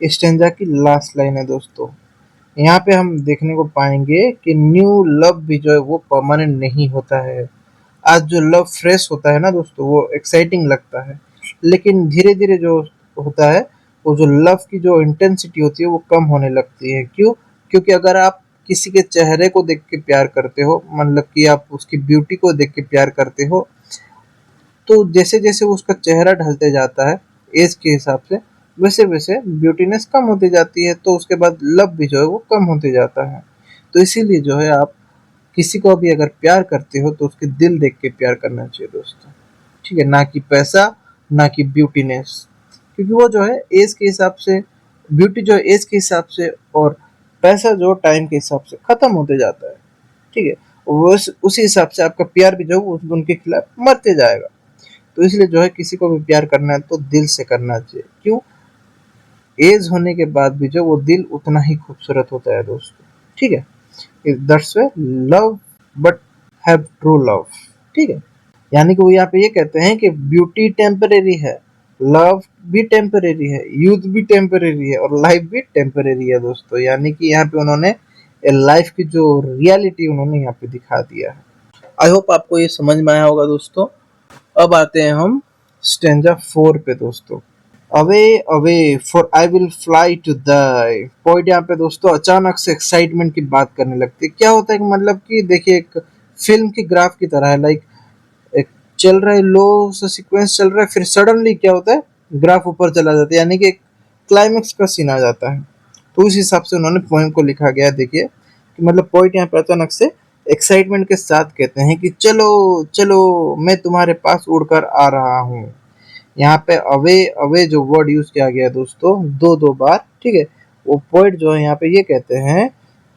Speaker 1: stanza की लास्ट लाइन है दोस्तों। यहाँ पे हम देखने को पाएंगे कि न्यू लव भी जो है वो परमानेंट नहीं होता है। आज जो लव फ्रेश होता है ना दोस्तों, वो एक्साइटिंग लगता है, लेकिन धीरे धीरे जो होता है, वो जो लव की जो इंटेंसिटी होती है वो कम होने लगती है। क्यों? क्योंकि अगर आप किसी के चेहरे को देख के प्यार करते हो, मतलब कि आप उसकी ब्यूटी को देख के प्यार करते हो, तो जैसे जैसे उसका चेहरा ढलते जाता है एज के हिसाब से, वैसे वैसे ब्यूटीनेस कम होती जाती है, तो उसके बाद लव भी जो है वो कम होते जाता है। तो इसीलिए जो है आप किसी को भी अगर प्यार करते हो तो उसके दिल देख के प्यार करना चाहिए दोस्तों। ठीक है, ना कि पैसा, ना कि ब्यूटीनेस, क्योंकि वो जो है एज के हिसाब से, ब्यूटी जो है एज के हिसाब से, और पैसा जो टाइम के हिसाब से खत्म होते जाता है। ठीक है, वो उसी हिसाब से आपका प्यार भी जो है वो उनके खिलाफ मरते जाएगा। तो इसलिए जो है किसी को भी प्यार करना है तो दिल से करना चाहिए। क्यों? एज होने के बाद भी जो वो दिल उतना ही खूबसूरत होता है दोस्तों। ठीक है, that's way love but have true love. ठीक है, यानी कि वो यहाँ पे ये कहते हैं कि ब्यूटी टेम्परेरी है, लव भी टेम्परेरी है, यूथ भी टेम्परेरी है और लाइफ भी टेम्परेरी है दोस्तों। यानी कि यहाँ पे उन्होंने लाइफ की जो रियलिटी उन्होंने यहाँ पे दिखा दिया है। आई होप आपको ये समझ में आया होगा दोस्तों। अब आते हैं हम स्टेंजा 4 पे दोस्तों। Away away for I will fly to thee. Poet यहाँ पे दोस्तों अचानक से एक्साइटमेंट की बात करने लगती है। क्या होता है कि मतलब कि देखिए एक फिल्म की ग्राफ की तरह है, लाइक एक चल रहा है, लो सा सीक्वेंस चल रहा है, फिर सडनली क्या होता है, ग्राफ ऊपर चला जाता है, यानी कि एक क्लाइमेक्स का सीन आ जाता है। तो उस हिसाब से उन्होंने पोएम को लिखा गया। देखिए कि मतलब पोइट यहाँ पे अचानक से एक्साइटमेंट के साथ कहते हैं कि चलो चलो मैं तुम्हारे पास उड़कर आ रहा हूँ। यहाँ पे अवे अवे जो वर्ड यूज किया गया है दोस्तों दो दो बार, ठीक है, वो पोइट जो है यहाँ पे ये कहते हैं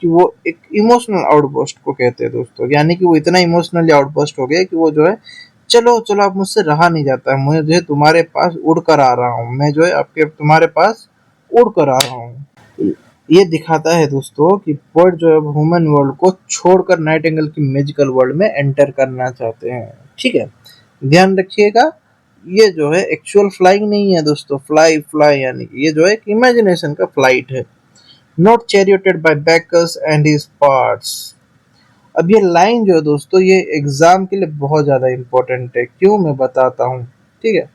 Speaker 1: कि वो एक इमोशनल आउटबर्स्ट को कहते हैं दोस्तों। यानी कि वो इतना इमोशनली आउटबर्स्ट हो गया कि वो जो है चलो चलो अब मुझसे रहा नहीं जाता है, मुझे जो है तुम्हारे पास उड़ कर आ रहा हूँ, मैं जो है आपके तुम्हारे पास उड़ कर आ रहा हूँ। ये दिखाता है दोस्तों कि पोइट जो है ह्यूमन वर्ल्ड को छोड़कर नाइटिंगेल की मैजिकल वर्ल्ड में एंटर करना चाहते हैं। ठीक है, ध्यान रखिएगा, ये जो है एक्चुअल फ्लाइंग नहीं है दोस्तों। फ्लाई फ्लाई यानी कि ये जो है एक इमेजिनेशन का फ्लाइट है। Not charioted by Bacchus and his pards. अब ये लाइन जो है दोस्तों ये एग्जाम के लिए बहुत ज्यादा इंपॉर्टेंट है। क्यों? मैं बताता हूँ। ठीक है,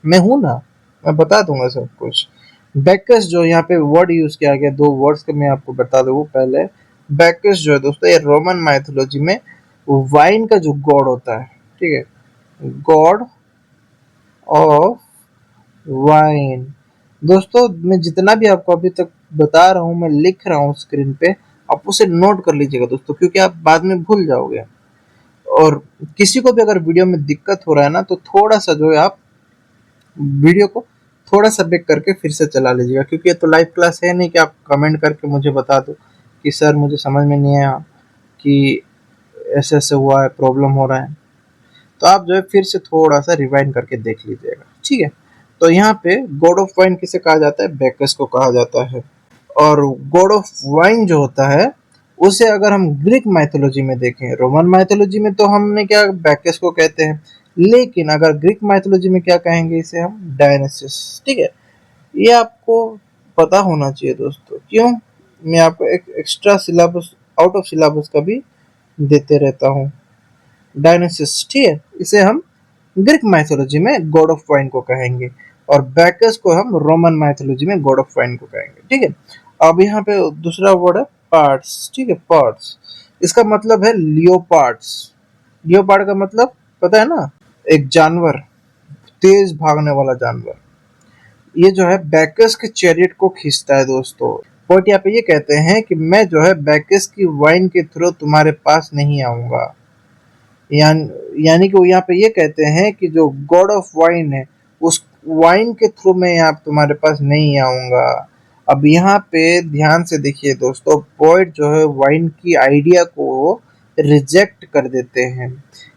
Speaker 1: मैं हूं ना, मैं बता दूंगा सब कुछ। बैकस जो यहाँ पे वर्ड यूज किया गया, दो वर्ड्स के मैं आपको बता दूँ। पहले बैकस जो है दोस्तों ये रोमन माइथोलॉजी में वाइन का जो गॉड होता है, ठीक है, गॉड ऑफ वाइन। दोस्तों मैं जितना भी आपको अभी तक बता रहा हूँ, मैं लिख रहा हूँ स्क्रीन पे, आप उसे नोट कर लीजिएगा दोस्तों, क्योंकि आप बाद में भूल जाओगे। और किसी को भी अगर वीडियो में दिक्कत हो रहा है ना, तो थोड़ा सा जो है आप वीडियो को थोड़ा सा बैक करके फिर से चला लीजिएगा, क्योंकि ये तो लाइव क्लास है नहीं कि आप कमेंट करके मुझे बता दो कि सर मुझे समझ में नहीं आया, कि ऐसे ऐसे हुआ है, प्रॉब्लम हो रहा है। तो आप जो है फिर से थोड़ा सा रिवाइंड करके देख लीजिएगा। ठीक है, तो यहाँ पे गॉड ऑफ वाइन किसे कहा जाता है? बैकस को कहा जाता है। और गॉड ऑफ वाइन जो होता है उसे अगर हम ग्रीक माइथोलॉजी में देखें, रोमन माइथोलॉजी में तो हमने क्या बैकस को कहते हैं, लेकिन अगर ग्रीक माइथोलॉजी में क्या कहेंगे, इसे हम डायनासिस। ठीक है, ये आपको पता होना चाहिए दोस्तों। क्यों? मैं आपको एक extra syllabus, out of syllabus का भी देते रहता हूँ। डायनासिस, ठीक है, इसे हम ग्रीक माइथोलॉजी में गॉड ऑफ वाइन को कहेंगे, और बैकस को हम रोमन माइथोलॉजी में गॉड ऑफ वाइन को कहेंगे। ठीक है, अब यहाँ पे दूसरा वर्ड है पार्ट्स। ठीक है, पार्ट्स, इसका मतलब है लियोपार्ड्स। लियोपार्ड का मतलब पता है ना, एक जानवर, तेज भागने वाला जानवर। ये जो है बैकस के चैरियट को खींचता है दोस्तों। पोइट यहाँ पे ये कहते हैं कि मैं जो है बैकस की वाइन के थ्रू तुम्हारे पास नहीं आऊंगा। यानी कि वो यहाँ पे ये कहते हैं कि जो गॉड ऑफ वाइन है उस वाइन के थ्रू मैं यहाँ तुम्हारे पास नहीं आऊंगा। अब यहाँ पे ध्यान से देखिए दोस्तों, पोइट जो है वाइन की आइडिया को रिजेक्ट कर देते हैं।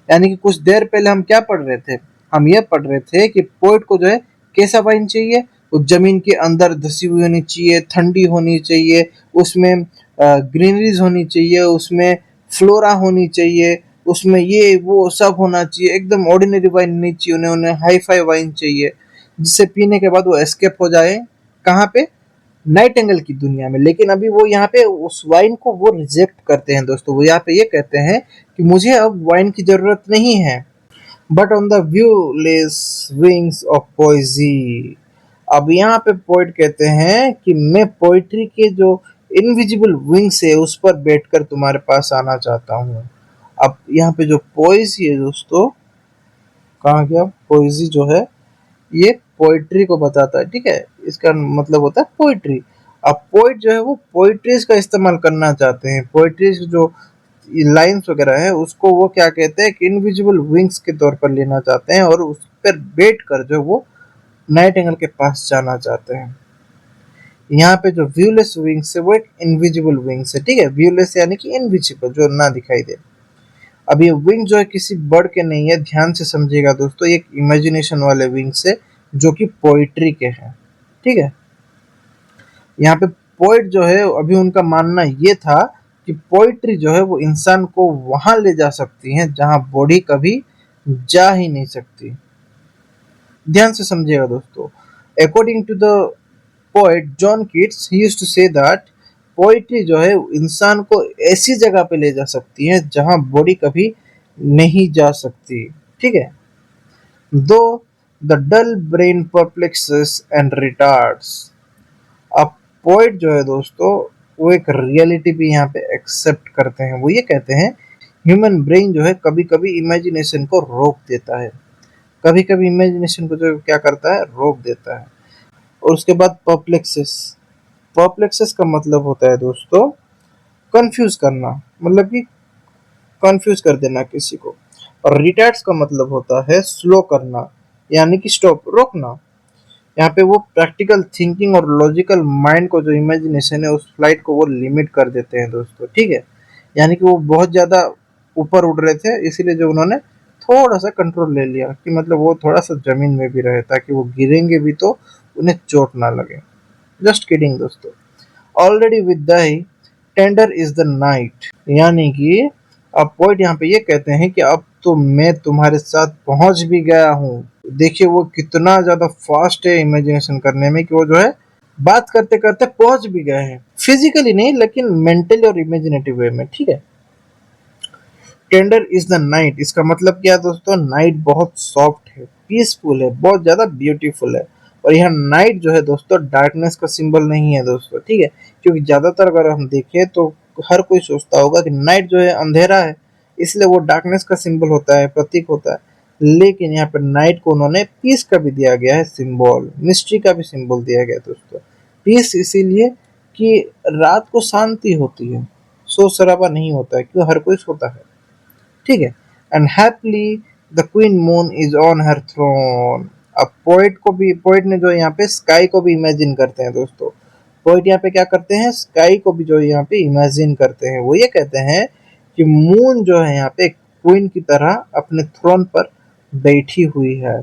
Speaker 1: यानी कि कुछ देर पहले हम क्या पढ़ रहे थे, हम ये पढ़ रहे थे कि पोइट को जो है कैसा वाइन चाहिए, वो जमीन के अंदर धसी हुई होनी चाहिए, ठंडी होनी चाहिए, उसमें ग्रीनरीज होनी चाहिए, उसमें फ्लोरा होनी चाहिए, उसमें ये वो सब होना चाहिए। एकदम ऑर्डिनरी वाइन नहीं चाहिए उन्हें, उन्हें हाई फाई वाइन चाहिए, जिससे पीने के बाद वो एस्केप हो जाए कहाँ पे, नाइटिंगेल की दुनिया में। लेकिन अभी वो यहाँ पे उस वाइन को वो रिजेक्ट करते हैं दोस्तों। वो यहाँ पे ये कहते हैं कि मुझे अब वाइन की जरूरत नहीं है, but on the व्यूलेस wings of पोएजी। अब यहाँ पे पोइट कहते हैं कि मैं पोइट्री के जो इनविजिबल विंग्स है उस पर बैठकर तुम्हारे पास आना चाहता हूँ। अब यहाँ पे जो पोएजी है दोस्तों, कहाँ गया, पोएजी जो है ये पोइट्री को बताता है। ठीक है, इसका मतलब होता है पोइट्री। अब पोइट जो है वो पोइट्रीज का इस्तेमाल करना चाहते हैं। पोइट्रीज जो लाइंस वगैरह है उसको वो क्या कहते हैं कि इनविजिबल विंग्स के तौर पर लेना चाहते हैं, और उस पर बैठ कर जो वो नाइटिंगेल के पास जाना चाहते हैं। यहाँ पे जो व्यूलेस विंग्स है वो एक इनविजिबल विंग्स है, ठीक है। व्यूलेस यानी कि इनविजिबल, जो ना दिखाई दे। अब ये विंग जो है किसी बर्ड के नहीं है, ध्यान से समझिएगा दोस्तों, ये एक इमेजिनेशन वाले विंग्स है जो कि पोइट्री के हैं, ठीक है। यहाँ पे पोइट जो है, अभी उनका मानना ये था कि पोइट्री जो है वो इंसान को वहां ले जा सकती है जहां बॉडी कभी जा ही नहीं सकती। ध्यान से समझिएगा दोस्तों। According to the poet John Keats, he used to say that poetry जो है इंसान को ऐसी जगह पे ले जा सकती है जहां बॉडी कभी नहीं जा सकती, ठीक है। Though the dull brain perplexes and retards. अब पोइट जो है दोस्तों, वो एक रियलिटी भी यहाँ पे एक्सेप्ट करते हैं। वो ये कहते हैं ह्यूमन ब्रेन जो है कभी कभी इमेजिनेशन को रोक देता है, कभी कभी इमेजिनेशन को जो क्या करता है, रोक देता है। और उसके बाद परप्लेक्सिस। परप्लेक्सिस का मतलब होता है दोस्तों कंफ्यूज करना, मतलब कि कंफ्यूज कर देना किसी को। और रिटार्ड्स का मतलब होता है स्लो करना, यानी कि स्टॉप, रोकना। यहाँ पे वो प्रैक्टिकल थिंकिंग और लॉजिकल माइंड को, जो इमेजिनेशन है, उस फ्लाइट को वो लिमिट कर देते हैं दोस्तों, ठीक है। यानी कि वो बहुत ज़्यादा ऊपर उड़ रहे थे, इसीलिए जो उन्होंने थोड़ा सा कंट्रोल ले लिया कि मतलब वो थोड़ा सा जमीन में भी रहे ताकि वो गिरेंगे भी तो उन्हें चोट ना लगे। जस्ट किडिंग दोस्तों। Already with thy tender is the night, यानी कि अब पॉइंट यहाँ पे ये कहते हैं कि अब तो मैं तुम्हारे साथ पहुंच भी गया हूँ। देखिए वो कितना ज्यादा फास्ट है इमेजिनेशन करने में कि वो जो है बात करते करते पहुंच भी गए हैं, फिजिकली नहीं लेकिन मेंटली और इमेजिनेटिव वे में, ठीक है। टेंडर इज द नाइट, इसका मतलब क्या है दोस्तों, नाइट बहुत सॉफ्ट है, पीसफुल है, बहुत ज्यादा ब्यूटीफुल है। और यह नाइट जो है दोस्तों डार्कनेस का सिंबल नहीं है दोस्तों, ठीक है। क्योंकि ज्यादातर अगर हम देखें तो हर कोई सोचता होगा कि नाइट जो है अंधेरा है, इसलिए वो डार्कनेस का सिंबल होता है, प्रतीक होता है। लेकिन यहाँ पर नाइट को उन्होंने पीस का भी दिया गया है सिंबल, मिस्ट्री का भी सिंबल दिया गया है दोस्तों। पीस इसीलिए कि रात को शांति होती है, शोर शराबा नहीं होता है, क्यों, हर कोई सोता है, ठीक है। And happily the queen moon is on her throne. अब पोइट को भी, पोइट ने जो यहाँ पे स्काई को भी इमेजिन करते हैं दोस्तों। पोइट यहाँ पे क्या करते हैं, स्काई को भी जो यहाँ पे इमेजिन करते हैं। वो ये कहते हैं कि मून जो है यहाँ पे क्वीन की तरह अपने थ्रोन पर बैठी हुई है,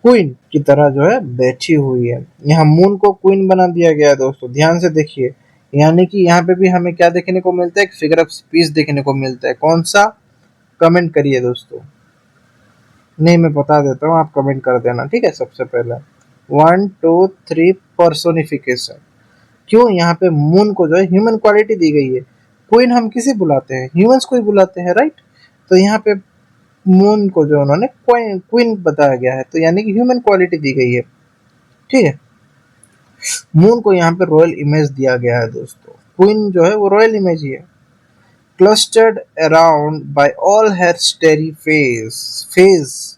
Speaker 1: क्वीन की तरह जो है बैठी हुई है। यहाँ मून को क्वीन बना दिया गया है दोस्तों, ध्यान से देखिए। यानी कि यहाँ पे भी हमें क्या देखने को मिलता है, एक फिगर ऑफ स्पीच देखने को मिलता है। कौन सा, कमेंट करिए दोस्तों। नहीं, मैं बता देता हूँ, आप कमेंट कर देना, ठीक है। सबसे पहले 1 2 3 पर्सोनिफिकेशन। क्यों, यहाँ पे मून को जो है ह्यूमन क्वालिटी दी गई है। क्वीन हम किसे बुलाते हैं, ह्यूमंस को ही बुलाते हैं, राइट। तो यहाँ पे मून को जो उन्होंने क्वीन बताया गया है, तो यानी कि ह्यूमन क्वालिटी दी गई है, ठीक है। मून को यहाँ पे रॉयल इमेज दिया गया है दोस्तों, क्वीन जो है वो रॉयल इमेज ही है। Clustered around by all her starry fays. Fays,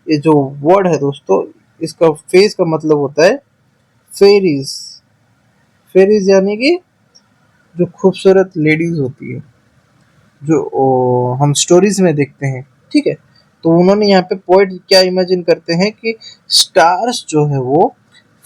Speaker 1: ये जो वर्ड है दोस्तों, इसका फेस का मतलब होता है फेरीज। फेरीज यानी कि जो खूबसूरत लेडीज होती है, जो हम स्टोरीज में देखते हैं, ठीक है। तो उन्होंने यहाँ पे पोइट क्या इमेजिन करते हैं कि स्टार्स जो है वो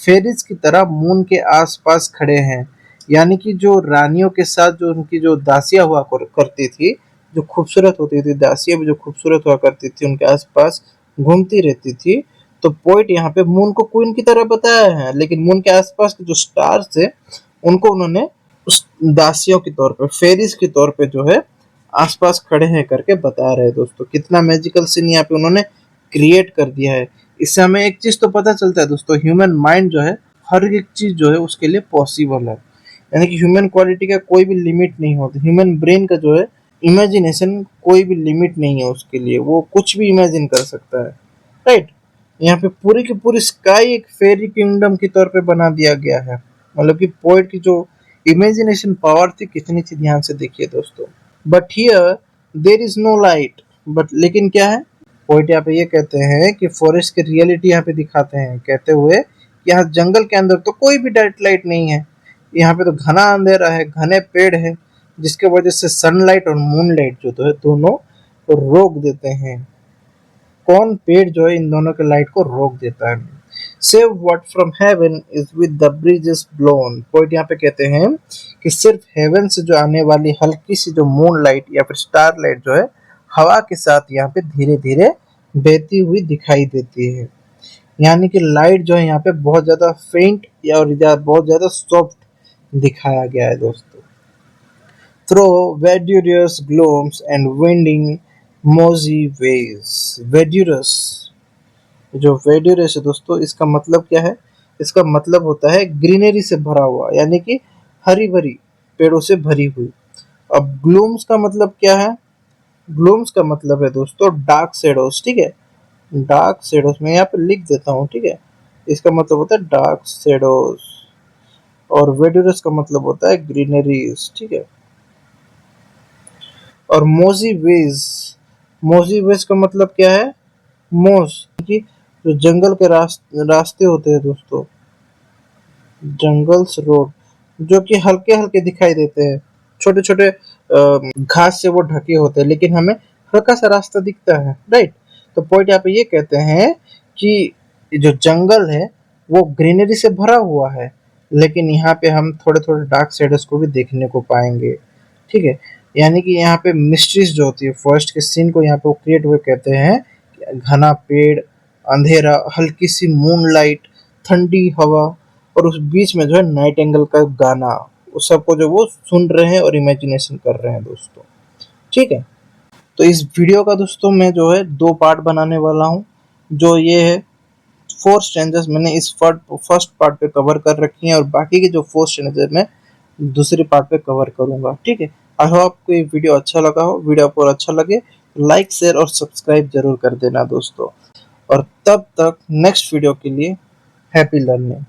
Speaker 1: फेरिस की तरह मून के आसपास खड़े हैं। यानी कि जो रानियों के साथ जो उनकी जो दासियां हुआ करती थी, जो खूबसूरत होती थी, दासियां भी जो खूबसूरत हुआ करती थी, उनके आसपास घूमती रहती थी। तो पोइट यहाँ पे मून को क्वीन की तरह बताया है, लेकिन मून के आसपास के जो स्टार्स थे उनको उन्होंने उस दासियों के तौर पे, फेरिस के तौर पे जो है आसपास खड़े हैं करके बता रहे हैं दोस्तों। कितना मैजिकल सीन यहाँ पे उन्होंने क्रिएट कर दिया है। इससे हमें एक चीज तो पता चलता है दोस्तों, ह्यूमन माइंड जो है हर एक चीज जो है उसके लिए पॉसिबल है। यानी कि ह्यूमन क्वालिटी का कोई भी लिमिट नहीं होता, ह्यूमन ब्रेन का जो है इमेजिनेशन कोई भी लिमिट नहीं है उसके लिए, वो कुछ भी इमेजिन कर सकता है, राइट। यहाँ पे पूरी की पूरी स्काई एक फेरी किंगडम के तौर पे बना दिया गया है। मतलब कि पोएट की जो इमेजिनेशन पावर थी कितनी थी, ध्यान से देखिए दोस्तों। But here there is no light, but लेकिन क्या है, पोइट यहाँ पे ये कहते हैं कि फॉरेस्ट की रियलिटी यहाँ पे दिखाते हैं, कहते हुए कि यहाँ जंगल के अंदर तो कोई भी डायरेक्ट लाइट नहीं है, यहाँ पे तो घना अंधेरा है, घने पेड़ है, जिसके वजह से सनलाइट और मूनलाइट जो है दोनों रोक देते हैं। कौन, पेड़ जो है इन दोनों के लाइट को रोक देता है। Save what from heaven is with the bridges blown. Point यहाँ पे कहते हैं कि सिर्फ हेवन से जो आने वाली हल्की सी जो मून लाइट या फिर स्टार लाइट जो है हवा के साथ यहाँ पे धीरे धीरे बहती हुई दिखाई देती है। यानी कि लाइट जो है यहाँ पे बहुत ज्यादा फेंट या और बहुत ज्यादा सॉफ्ट दिखाया गया है दोस्तों। Through verdurous glooms and winding mossy ways. Verdurous, जो वेड्यूरस है दोस्तों, इसका मतलब क्या है? इसका मतलब होता है ग्रीनरी से भरा हुआ, यानी कि हरी भरी पेड़ों से भरी हुई। अब ग्लूम्स का मतलब क्या है? ग्लूम्स का मतलब है दोस्तों डार्क शेडोज। ठीक है, डार्क शेडोज मैं यहाँ पे लिख देता हूँ। ठीक है, इसका मतलब होता है डार्क शेडोज। और वेड्यूरस का मतलब होता है ग्रीनरीज। ठीक है, और मोजी वेज, मोजी वेज का मतलब क्या है? मोस कि जो जंगल के रास्ते होते हैं दोस्तों, जंगल्स रोड, जो कि हल्के हल्के दिखाई देते हैं, छोटे छोटे घास से वो ढके होते हैं, लेकिन हमें हल्का सा रास्ता दिखता है, राइट। तो पॉइंट यहाँ पे ये कहते हैं कि जो जंगल है वो ग्रीनरी से भरा हुआ है, लेकिन यहाँ पे हम थोड़े थोड़े डार्क शेडोज को भी देखने को पाएंगे। ठीक है, यानी कि यहाँ पे मिस्ट्रीज जो होती है फर्स्ट के सीन को यहाँ पे वो क्रिएट हुए कहते हैं। घना पेड़, अंधेरा, हल्की सी मूनलाइट, ठंडी हवा, और उस बीच में जो है नाइट एंगल का गाना, उस सबको जो वो सुन रहे हैं और इमेजिनेशन कर रहे हैं दोस्तों। ठीक है, तो इस वीडियो का दोस्तों मैं जो है 2 पार्ट बनाने वाला हूँ। जो ये है 4 स्ट्रेंजर्स मैंने इस फर्स्ट पार्ट पे कवर कर रखी हैं, और बाकी के जो 4 स्ट्रेंजर मैं दूसरे पार्ट पे कवर करूंगा। ठीक है, आई होप आपको ये वीडियो अच्छा लगा हो। वीडियो आपको अच्छा लगे लाइक शेयर और सब्सक्राइब जरूर कर देना दोस्तों। और तब तक नेक्स्ट वीडियो के लिए हैप्पी लर्निंग।